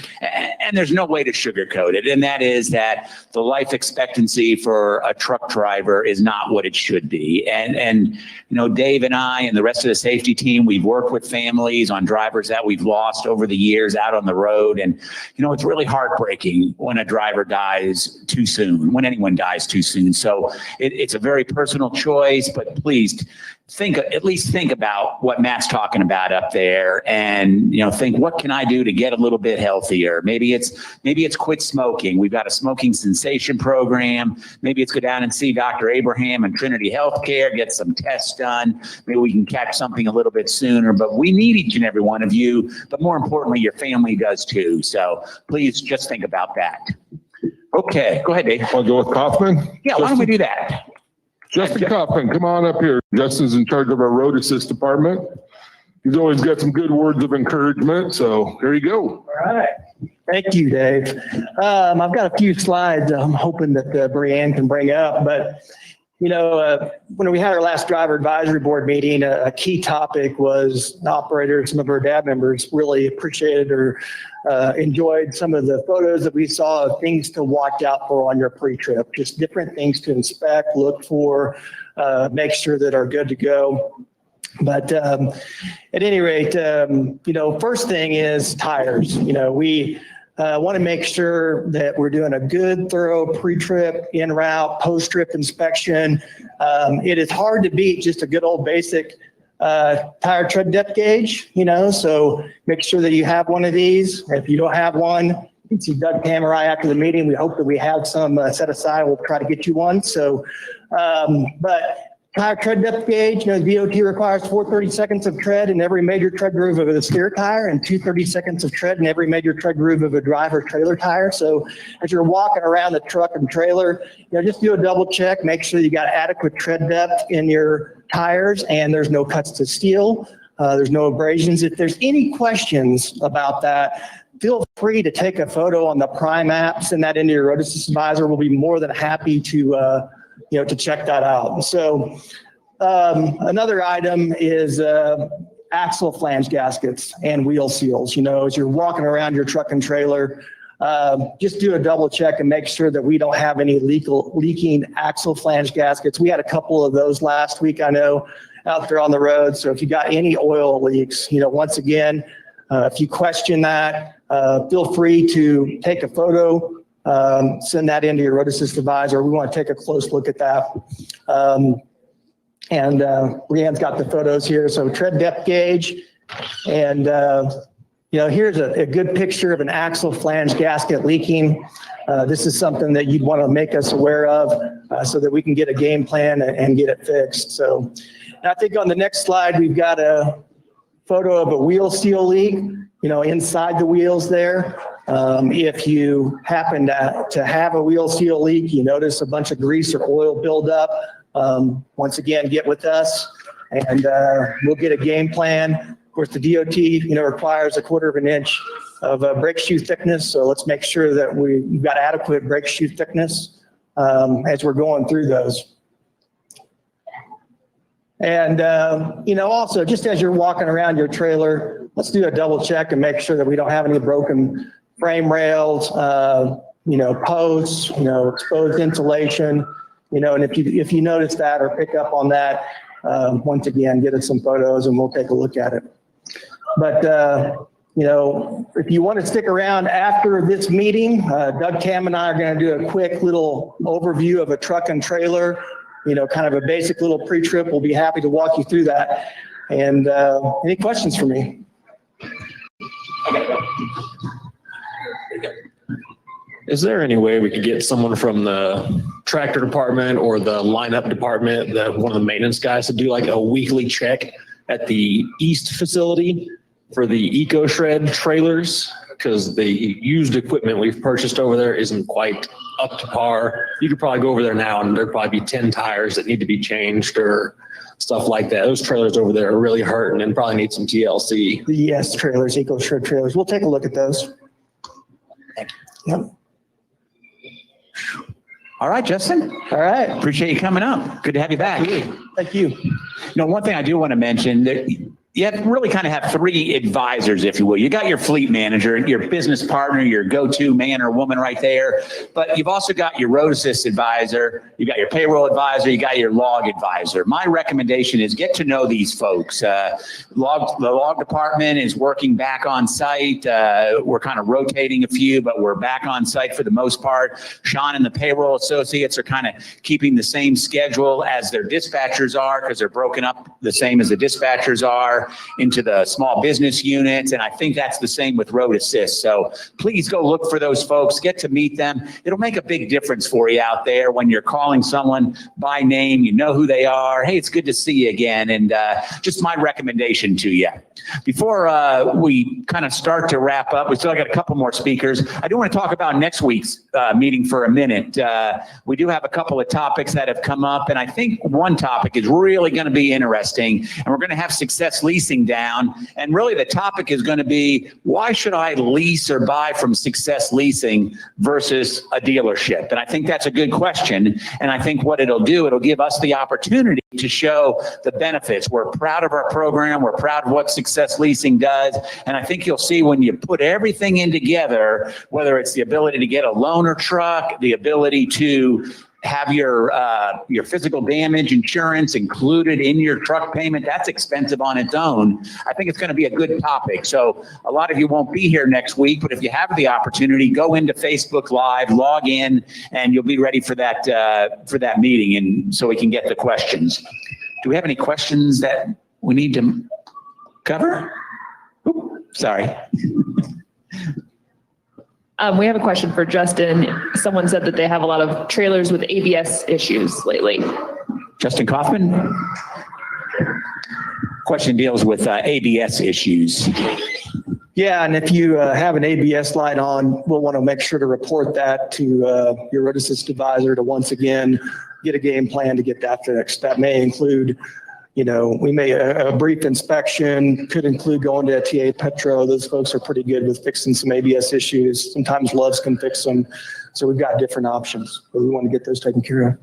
there's no way to sugarcoat it. And that is that the life expectancy for a truck driver is not what it should be. And you know, Dave and I and the rest of the safety team, we've worked with families on drivers that we've lost over the years out on the road. And, you know, it's really heartbreaking when a driver dies too soon, when anyone dies too soon. So it's a very personal choice, but please at least think about what Matt's talking about up there, and, you know, think, what can I do to get a little bit healthier? Maybe it's quit smoking. We've got a smoking cessation program. Maybe it's go down and see Dr. Abraham and Trinity Healthcare, get some tests done. Maybe we can catch something a little bit sooner, but we need each and every one of you, but more importantly, your family does too. So please just think about that. Okay, go ahead, Dave. Want to go with Kaufman? Yeah, why don't we do that? Justin Kaufman, come on up here. Justin's in charge of our road assist department. He's always got some good words of encouragement, so here you go. All right. Thank you, Dave. I've got a few slides I'm hoping that Brianne can bring up, but you know, when we had our last driver advisory board meeting, a key topic was the operator and some of our DAB members really appreciated or enjoyed some of the photos that we saw of things to watch out for on your pre-trip, just different things to inspect, look for, make sure that are good to go. But at any rate, you know, first thing is tires. You know, we want to make sure that we're doing a good, thorough pre-trip, in-route, post-trip inspection. It is hard to beat just a good old basic tire tread depth gauge, you know, so make sure that you have one of these. If you don't have one, you can see Doug Pam or I after the meeting. We hope that we have some set aside. We'll try to get you one. So, but tire tread depth gauge, you know, DOT requires 430 seconds of tread in every major tread groove of a steer tire and 230 seconds of tread in every major tread groove of a driver trailer tire. So as you're walking around the truck and trailer, you know, just do a double check, make sure you got adequate tread depth in your tires and there's no cuts to steel. There's no abrasions. If there's any questions about that, feel free to take a photo on the Prime app, send that into your road assist advisor. We'll be more than happy to you know, to check that out. So another item is axle flange gaskets and wheel seals. You know, as you're walking around your truck and trailer, just do a double check and make sure that we don't have any leaking axle flange gaskets. We had a couple of those last week, I know, out there on the road. So if you got any oil leaks, you know, once again, if you question that, feel free to take a photo, send that into your road assist advisor. We want to take a close look at that. And Leanne's got the photos here. So tread depth gauge. And, you know, here's a good picture of an axle flange gasket leaking. This is something that you'd want to make us aware of so that we can get a game plan and get it fixed. So I think on the next slide, we've got a photo of a wheel seal leak, you know, inside the wheels there. If you happen to have a wheel seal leak, you notice a bunch of grease or oil buildup, once again, get with us and we'll get a game plan. Of course, the DOT, you know, requires 1/4 inch of brake shoe thickness. So let's make sure that we've got adequate brake shoe thickness as we're going through those. And, you know, also just as you're walking around your trailer, let's do a double check and make sure that we don't have any broken frame rails, you know, posts, you know, exposed insulation, you know, and if you notice that or pick up on that, once again, get us some photos and we'll take a look at it. But, you know, if you want to stick around after this meeting, Doug Cam and I are going to do a quick little overview of a truck and trailer, you know, kind of a basic little pre-trip. We'll be happy to walk you through that. And any questions for me? Is there any way we could get someone from the tractor department or the lineup department, one of the maintenance guys, to do like a weekly check at the east facility for the Eco Shred trailers? Because the used equipment we've purchased over there isn't quite up to par. You could probably go over there now and there'd probably be 10 tires that need to be changed or stuff like that. Those trailers over there are really hurting and probably need some TLC. Yes, trailers, Eco Shred trailers. We'll take a look at those. Yep. All right, Justin. All right. Appreciate you coming up. Good to have you back. Thank you. You know, one thing I do want to mention that you have really kind of have three advisors, if you will. You got your fleet manager, your business partner, your go-to man or woman right there. But you've also got your road assist advisor, you got your payroll advisor, you got your log advisor. My recommendation is get to know these folks. The log department is working back on site. We're kind of rotating a few, but we're back on site for the most part. Sean and the payroll associates are kind of keeping the same schedule as their dispatchers are because they're broken up the same as the dispatchers are into the small business units. And I think that's the same with road assist. So please go look for those folks, get to meet them. It'll make a big difference for you out there when you're calling someone by name, you know who they are. Hey, it's good to see you again. And just my recommendation to you. Before we kind of start to wrap up, we still got a couple more speakers. I do want to talk about next week's meeting for a minute. We do have a couple of topics that have come up, and I think one topic is really going to be interesting, and we're going to have success leasing down. And really the topic is going to be, why should I lease or buy from Success Leasing versus a dealership? And I think that's a good question. And I think what it'll do, it'll give us the opportunity to show the benefits. We're proud of our program. We're proud of what Success Leasing does. And I think you'll see when you put everything in together, whether it's the ability to get a loaner truck, the ability to have your physical damage insurance included in your truck payment. That's expensive on its own. I think it's going to be a good topic. So a lot of you won't be here next week, but if you have the opportunity, go into Facebook Live, log in, and you'll be ready for that meeting, and so we can get the questions. Do we have any questions that we need to cover? Oops, sorry. We have a question for Justin. Someone said that they have a lot of trailers with ABS issues lately. Justin Kaufman. Question deals with ABS issues. Yeah, and if you have an ABS light on, we'll want to make sure to report that to your road assist advisor to once again get a game plan to get that fixed. That may include, we may a brief inspection, could include going to a TA Petro. Those folks are pretty good with fixing some ABS issues. Sometimes Loves can fix them. So we've got different options, but we want to get those taken care of.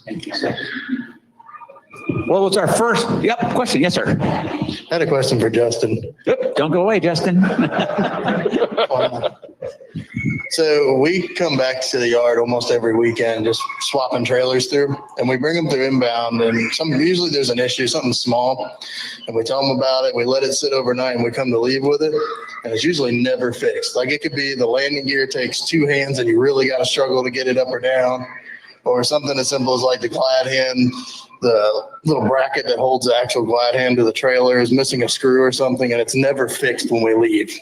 Thank you, sir. What was our first question? Yes, sir. I had a question for Justin. Yep, don't go away, Justin. So we come back to the yard almost every weekend, just swapping trailers through, and we bring them through inbound, and usually there's an issue, something small, and we tell them about it. We let it sit overnight, and we come to leave with it, and it's usually never fixed. Like it could be the landing gear takes two hands, and you really got to struggle to get it up or down, or something as simple as like the glide hand, the little bracket that holds the actual glide hand to the trailer is missing a screw or something, and it's never fixed when we leave.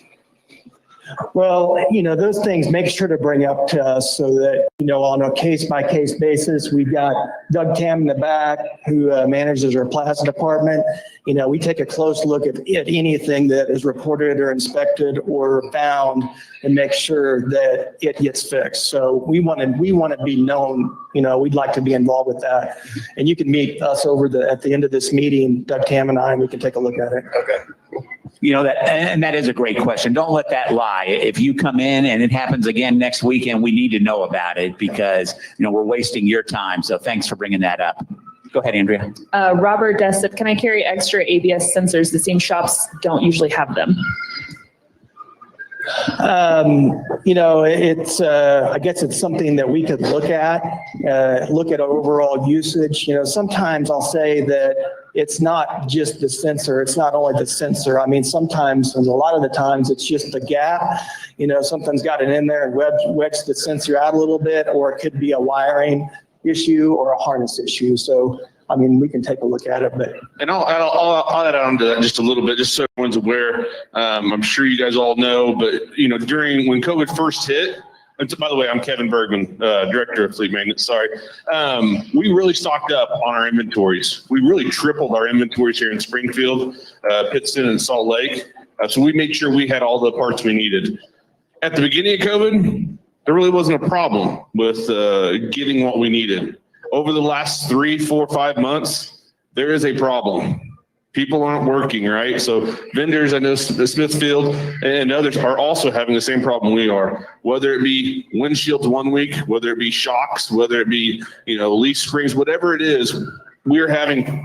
Well, those things make sure to bring up to us so that, on a case-by-case basis, we've got Doug Tam in the back who manages our plaza department. We take a close look at anything that is reported or inspected or found and make sure that it gets fixed. So we want to be known, we'd like to be involved with that. And you can meet us at the end of this meeting, Doug Tam and I, and we can take a look at it. Okay. That is a great question. Don't let that lie. If you come in and it happens again next weekend, we need to know about it because, we're wasting your time. So thanks for bringing that up. Go ahead, Andrea. Robert Dessett, can I carry extra ABS sensors? The same shops don't usually have them. I guess it's something that we could look at overall usage. Sometimes I'll say that it's not just the sensor. It's not only the sensor. I mean, sometimes, and a lot of the times, it's just the gap. Something's got it in there and wedged the sensor out a little bit, or it could be a wiring issue or a harness issue. So I mean, we can take a look at it, but And I'll add on to that just a little bit, just so everyone's aware. I'm sure you guys all know, but when COVID first hit, and by the way, I'm Kevin Bergman, Director of Fleet Maintenance, sorry. We really stocked up on our inventories. We really tripled our inventories here in Springfield, Pittston, and Salt Lake. So we made sure we had all the parts we needed. At the beginning of COVID, there really wasn't a problem with getting what we needed. Over the last 3, 4, 5 months, there is a problem. People aren't working, right? So vendors, I know Smithfield and others are also having the same problem we are. Whether it be windshields 1 week, whether it be shocks, whether it be leaf springs, whatever it is,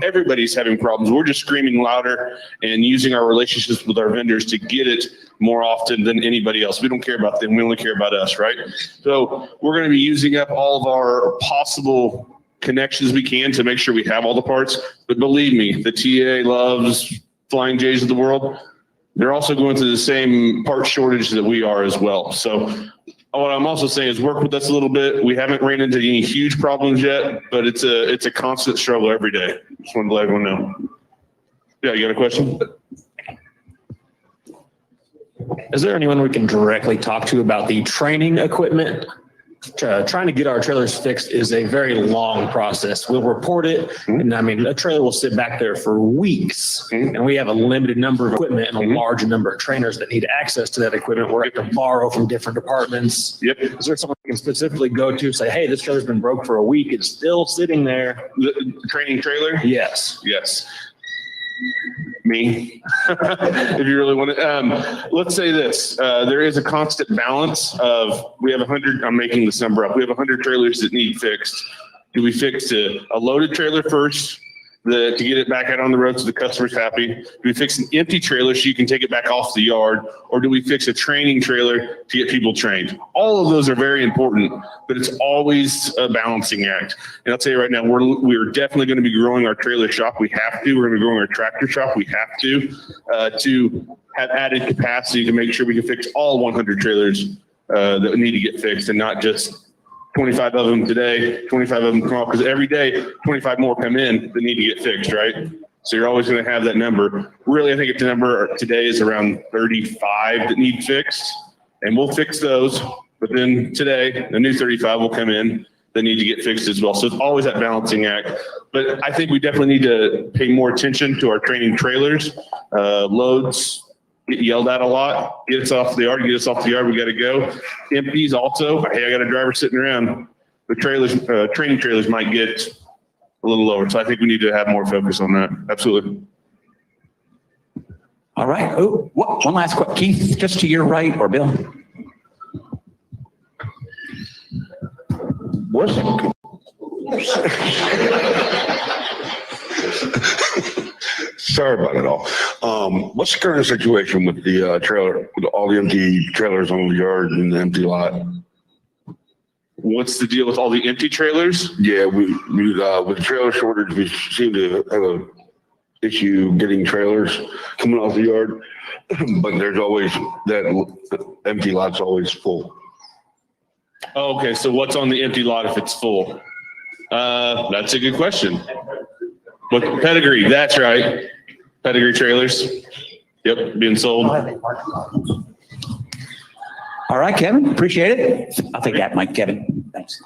everybody's having problems. We're just screaming louder and using our relationships with our vendors to get it more often than anybody else. We don't care about them. We only care about us, right? So we're going to be using up all of our possible connections we can to make sure we have all the parts. But believe me, the TA loves Flying J's of the world. They're also going through the same part shortage that we are as well. So what I'm also saying is work with us a little bit. We haven't ran into any huge problems yet, but it's a constant struggle every day. Just wanted to let everyone know. Yeah, you got a question? Is there anyone we can directly talk to about the training equipment? Trying to get our trailers fixed is a very long process. We'll report it, and I mean, a trailer will sit back there for weeks, and we have a limited number of equipment and a large number of trainers that need access to that equipment. We're able to borrow from different departments. Yep. Is there someone we can specifically go to, say, hey, this trailer's been broke for a week, it's still sitting there? The training trailer? Yes. Yes. Me, if you really want to. Let's say this, there is a constant balance of, we have 100, I'm making this number up, we have 100 trailers that need fixed. Do we fix a loaded trailer first to get it back out on the road so the customer's happy? Do we fix an empty trailer so you can take it back off the yard? Or do we fix a training trailer to get people trained? All of those are very important, but it's always a balancing act. And I'll tell you right now, we're definitely going to be growing our trailer shop. We have to. We're going to be growing our tractor shop. We have to have added capacity to make sure we can fix all 100 trailers that need to get fixed, and not just 25 of them today, 25 of them tomorrow, because every day 25 more come in that need to get fixed, right? So you're always going to have that number. Really, I think the number today is around 35 that need fixed, and we'll fix those. But then today, the new 35 will come in that need to get fixed as well. So it's always that balancing act. But I think we definitely need to pay more attention to our training trailers. Loads get yelled at a lot. Get us off the yard. Get us off the yard. We got to go. Empties also. Hey, I got a driver sitting around. The trailers, training trailers might get a little lower. So I think we need to have more focus on that. Absolutely. All right. Oh, one last question. Keith, just to your right, or Bill? Sorry about it all. What's the current situation with the trailer, with all the empty trailers on the yard and the empty lot? What's the deal with all the empty trailers? Yeah, we with the trailer shortage, we seem to have a issue getting trailers coming off the yard, but there's always that empty lot's always full. Oh, okay. So what's on the empty lot if it's full? That's a good question. What pedigree? That's right. Pedigree trailers. Yep, being sold. All right, Kevin, appreciate it. I'll take that, Mike. Kevin, thanks.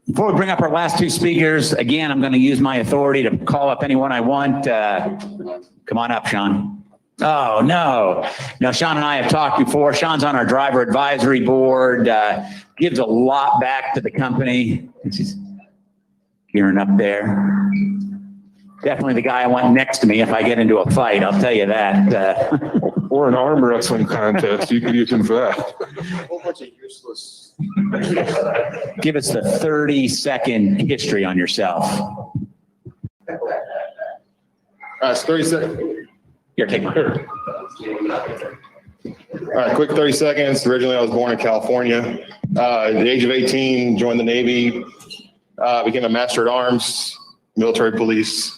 Before we bring up our last two speakers, again, I'm going to use my authority to call up anyone I want. Come on up, Sean. Oh, no. No, Sean and I have talked before. Sean's on our driver advisory board, gives a lot back to the company. He's gearing up there. Definitely the guy I want next to me if I get into a fight, I'll tell you that. Or an arm wrestling contest. You could use him for that. A whole bunch of useless. Give us the 30-second history on yourself. It's 30 seconds. Here, take mine. All right, quick 30 seconds. Originally, I was born in California. At the age of 18, joined the Navy, became a master at arms, military police.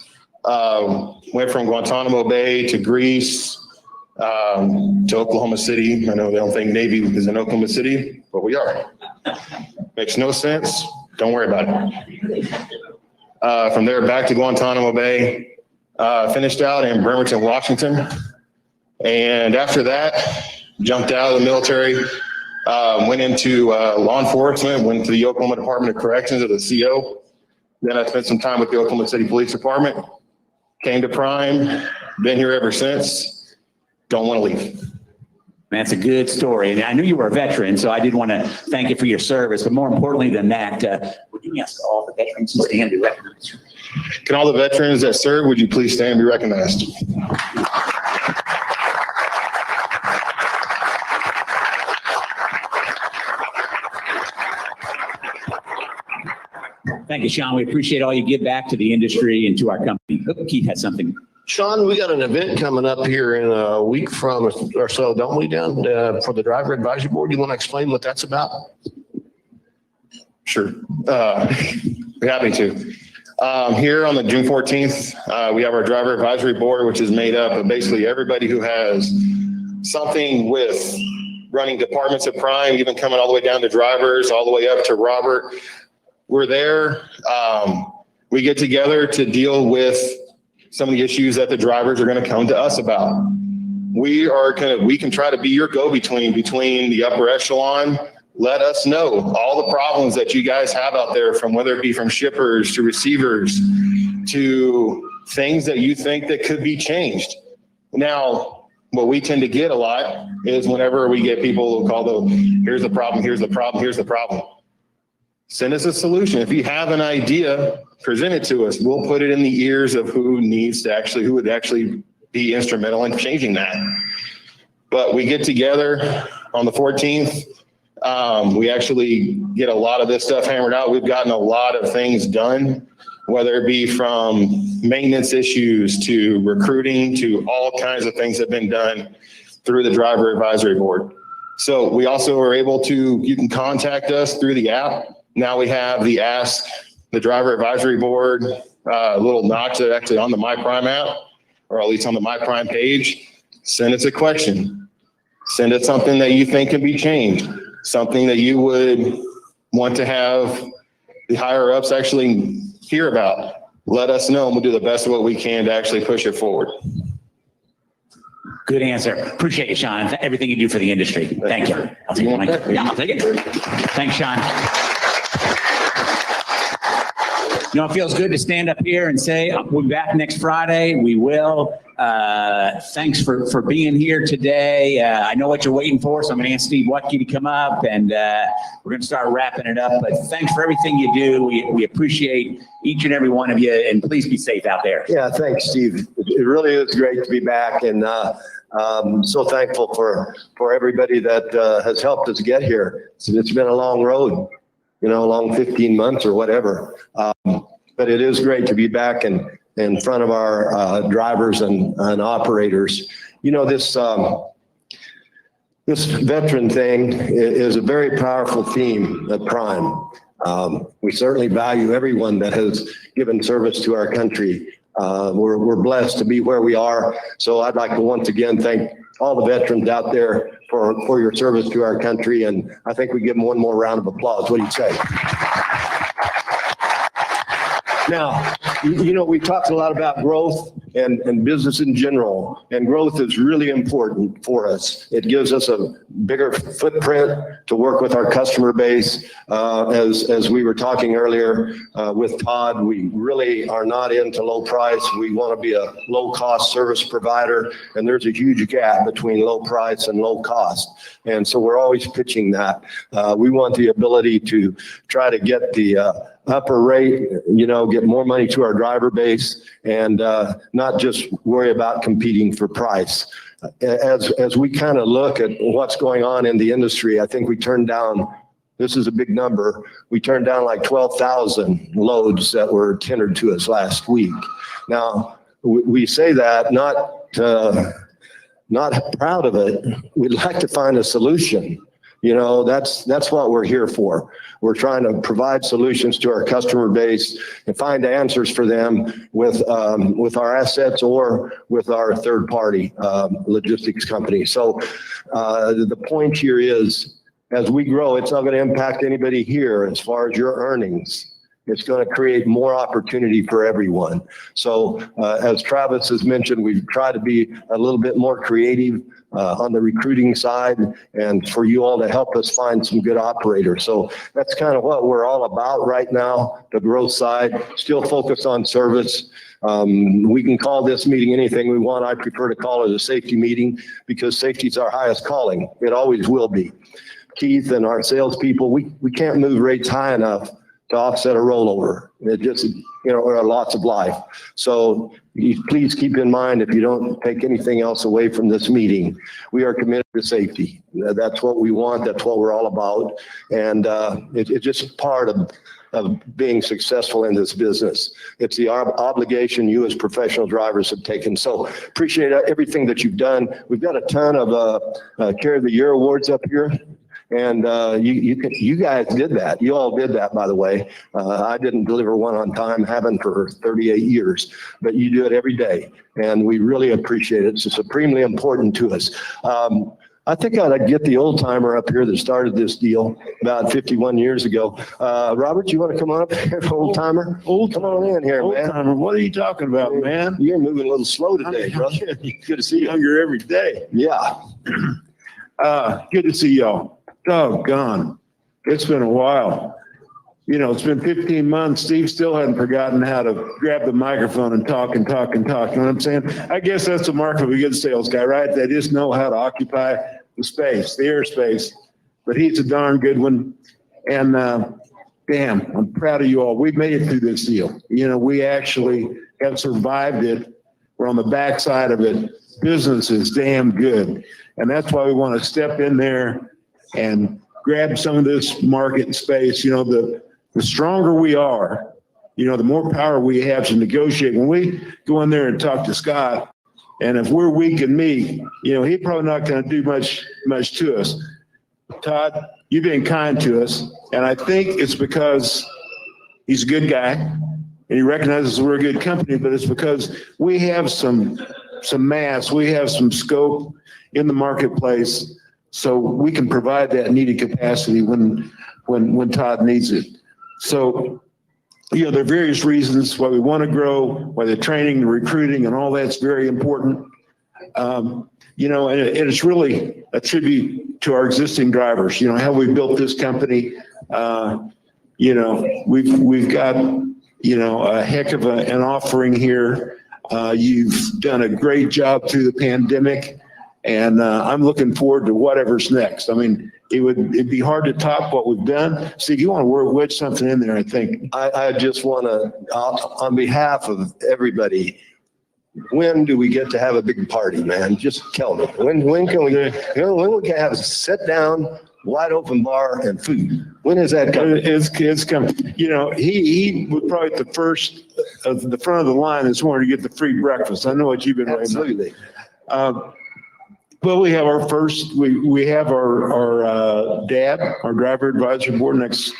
Went from Guantanamo Bay to Greece, to Oklahoma City. I know they don't think Navy is in Oklahoma City, but we are. Makes no sense. Don't worry about it. From there back to Guantanamo Bay, finished out in Bremerton, Washington. And after that, jumped out of the military, went into law enforcement, went to the Oklahoma Department of Corrections as a CO. Then I spent some time with the Oklahoma City Police Department, came to Prime, been here ever since, don't want to leave. That's a good story. And I knew you were a veteran, so I did want to thank you for your service. But more importantly than that, would you ask all the veterans to stand and be recognized? Can all the veterans that serve, would you please stand and be recognized? Thank you, Sean. We appreciate all you give back to the industry and to our company. Oh, Keith has something. Sean, we got an event coming up here in a week from or so, don't we, down for the Driver Advisory Board? You want to explain what that's about? Sure. Happy to. Here on the June 14th, we have our Driver Advisory Board, which is made up of basically everybody who has something with running departments at Prime, even coming all the way down to drivers, all the way up to Robert. We're there. We get together to deal with some of the issues that the drivers are going to come to us about. We can try to be your go-between between the upper echelon. Let us know all the problems that you guys have out there, from whether it be from shippers to receivers to things that you think that could be changed. Now, what we tend to get a lot is whenever we get people who call here's the problem, here's the problem, here's the problem. Send us a solution. If you have an idea, present it to us. We'll put it in the ears of who would actually be instrumental in changing that. But we get together on the 14th. We actually get a lot of this stuff hammered out. We've gotten a lot of things done, whether it be from maintenance issues to recruiting to all kinds of things have been done through the Driver Advisory Board. So we also are able to, you can contact us through the app. Now we have the Ask the Driver Advisory Board little notch actually on the My Prime app, or at least on the My Prime page. Send us a question. Send us something that you think can be changed, something that you would want to have the higher ups actually hear about. Let us know and we'll do the best of what we can to actually push it forward. Good answer. Appreciate you, Sean. Everything you do for the industry. Thank you. I'll take it. Yeah, I'll take it. Thanks, Sean. You know, it feels good to stand up here and say, we'll be back next Friday. We will. Thanks for being here today. I know what you're waiting for, so I'm going to ask Steve Wutke to come up, and we're going to start wrapping it up. But thanks for everything you do. We appreciate each and every one of you, and please be safe out there. Yeah, thanks, Steve. It really is great to be back, and so thankful for everybody that has helped us get here. It's been a long road, you know, a long 15 months or whatever. But it is great to be back in front of our drivers and operators. You know, this veteran thing is a very powerful theme at Prime. We certainly value everyone that has given service to our country. We're blessed to be where we are. So I'd like to once again thank all the veterans out there for your service to our country. And I think we give them one more round of applause. What do you say? Now, you know, we talked a lot about growth and business in general, and growth is really important for us. It gives us a bigger footprint to work with our customer base. As we were talking earlier with Todd, we really are not into low price. We want to be a low cost service provider, and there's a huge gap between low price and low cost. And so we're always pitching that. We want the ability to try to get the upper rate, you know, get more money to our driver base, and not just worry about competing for price. As we kind of look at what's going on in the industry, I think we turned down, this is a big number, we turned down like 12,000 loads that were tendered to us last week. Now, we say that not proud of it. We'd like to find a solution. You know, that's what we're here for. We're trying to provide solutions to our customer base and find answers for them with our assets or with our third party logistics company. So the point here is, as we grow, it's not going to impact anybody here as far as your earnings. It's going to create more opportunity for everyone. So as Travis has mentioned, we've tried to be a little bit more creative on the recruiting side and for you all to help us find some good operators. So that's kind of what we're all about right now, the growth side, still focused on service. We can call this meeting anything we want. I prefer to call it a safety meeting because safety is our highest calling. It always will be. Keith and our salespeople, we can't move rates high enough to offset a rollover. It just, or a loss of life. So please keep in mind, if you don't take anything else away from this meeting, we are committed to safety. That's what we want. That's what we're all about. And it's just part of being successful in this business. It's the obligation you as professional drivers have taken. So appreciate everything that you've done. We've got a ton of Carrier of the Year awards up here. And you guys did that. You all did that, by the way. I didn't deliver one on time, haven't for 38 years, but you do it every day. And we really appreciate it. It's supremely important to us. I think I'd get the old timer up here that started this deal about 51 years ago. Robert, you want to come on up here, old timer? Come on in here, man. Old timer, what are you talking about, man? You're moving a little slow today, brother. Good to see you. Younger every day. Yeah. Good to see y'all. Doggone. It's been a while. It's been 15 months. Steve still hadn't forgotten how to grab the microphone and talk and talk and talk. You know what I'm saying? I guess that's the mark of a good sales guy, right? They just know how to occupy the space, the airspace. But he's a darn good one. And damn, I'm proud of you all. We've made it through this deal. We actually have survived it. We're on the backside of it. Business is damn good. And that's why we want to step in there and grab some of this market space. The stronger we are, the more power we have to negotiate. When we go in there and talk to Scott, and if we're weak and meek, he's probably not going to do much to us. Todd, you've been kind to us, and I think it's because he's a good guy, and he recognizes we're a good company, but it's because we have some mass, we have some scope in the marketplace, so we can provide that needed capacity when Todd needs it. So, there are various reasons why we want to grow, why the training, the recruiting, and all that's very important. And it's really a tribute to our existing drivers. How we built this company. We've got a heck of an offering here. You've done a great job through the pandemic. And I'm looking forward to whatever's next. I mean, it'd be hard to top what we've done. Steve, you want to wedge something in there, I think. I just want to, on behalf of everybody, when do we get to have a big party, man? Just tell me. When can we have a sit down, wide open bar and food? When is that coming? It's coming. He was probably the first of the front of the line this morning to get the free breakfast. I know what you've been waiting on. Absolutely. Well, we have our first, we have our DAB, our driver advisory board next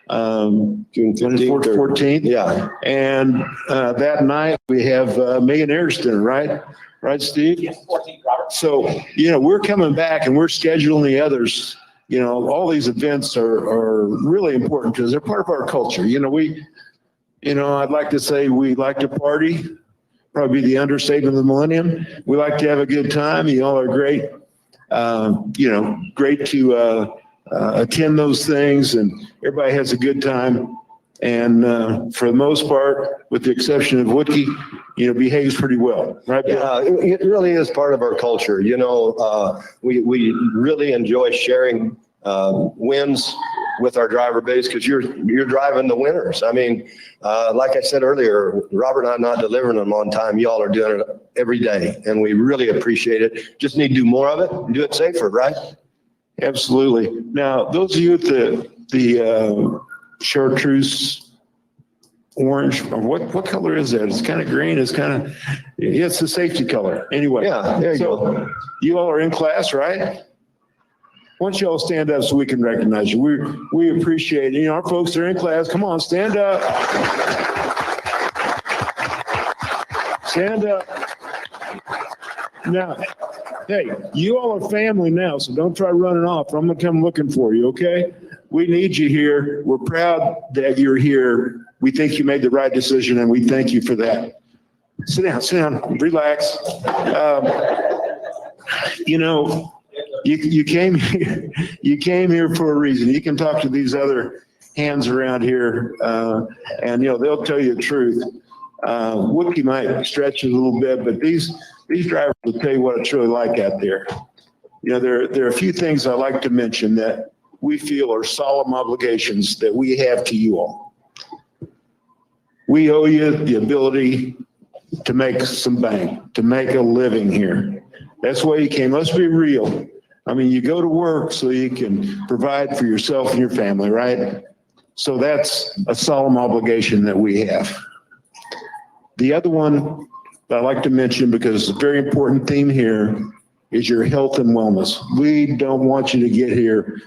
June 14th. Yeah. And that night we have millionaires dinner, right? Right, Steve? Yes, 14th, Robert. So, we're coming back and we're scheduling the others. All these events are really important to us. They're part of our culture. I'd like to say we like to party. Probably the understatement of the millennium. We like to have a good time. You all are great. Great to attend those things, and everybody has a good time. And for the most part, with the exception of Wutke, behaves pretty well, right? Yeah, it really is part of our culture. We really enjoy sharing wins with our driver base because you're driving the winners. I mean, like I said earlier, Robert and I are not delivering them on time. Y'all are doing it every day, and we really appreciate it. Just need to do more of it and do it safer, right? Absolutely. Now, those of you at the chartreuse orange, what color is that? It's kind of green. It's the safety color. Anyway. Yeah, there you go. You all are in class, right? Why don't you all stand up so we can recognize you? We appreciate it. Our folks are in class. Come on, stand up. Stand up. Now, hey, you all are family now, so don't try running off. I'm going to come looking for you, okay? We need you here. We're proud that you're here. We think you made the right decision and we thank you for that. Sit down, relax. You know, you came here for a reason. You can talk to these other hands around here, and they'll tell you the truth. Wutke might stretch it a little bit, but these drivers will tell you what it's really like out there. There are a few things I like to mention that we feel are solemn obligations that we have to you all. We owe you the ability to make some bank, to make a living here. That's why you came. Let's be real. I mean, you go to work so you can provide for yourself and your family, right? So that's a solemn obligation that we have. The other one that I like to mention, because it's a very important theme here, is your health and wellness. We don't want you to get here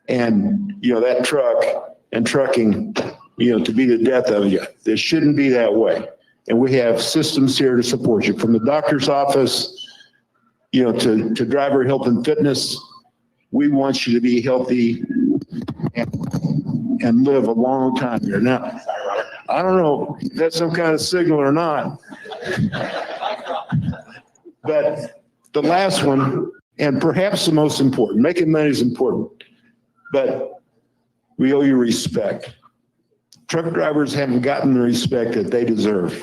and, that truck and trucking, to be the death of you. It shouldn't be that way. And we have systems here to support you, from the doctor's office, to driver health and fitness. We want you to be healthy and live a long time here. Now, I don't know if that's some kind of signal or not, but the last one, and perhaps the most important, making money is important, but we owe you respect. Truck drivers haven't gotten the respect that they deserve.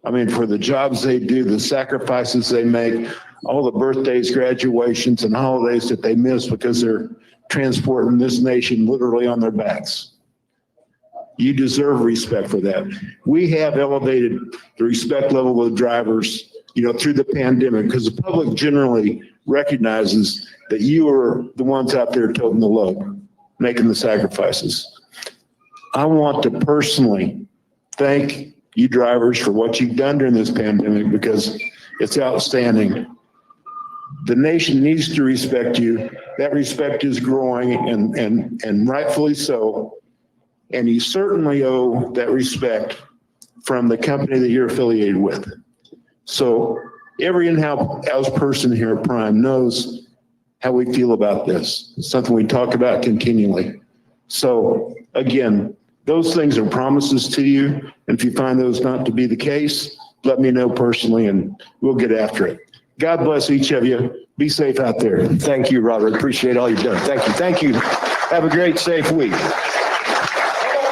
I mean, for the jobs they do, the sacrifices they make, all the birthdays, graduations, and holidays that they miss because they're transporting this nation literally on their backs. You deserve respect for that. We have elevated the respect level of drivers, through the pandemic, because the public generally recognizes that you are the ones out there toting the load, making the sacrifices. I want to personally thank you drivers for what you've done during this pandemic, because it's outstanding. The nation needs to respect you. That respect is growing, and rightfully so. And you certainly owe that respect from the company that you're affiliated with. So every in-house person here at Prime knows how we feel about this. It's something we talk about continually. So again, those things are promises to you. And if you find those not to be the case, let me know personally and we'll get after it. God bless each of you. Be safe out there. Thank you, Robert. Appreciate all you've done. Thank you. Have a great, safe week.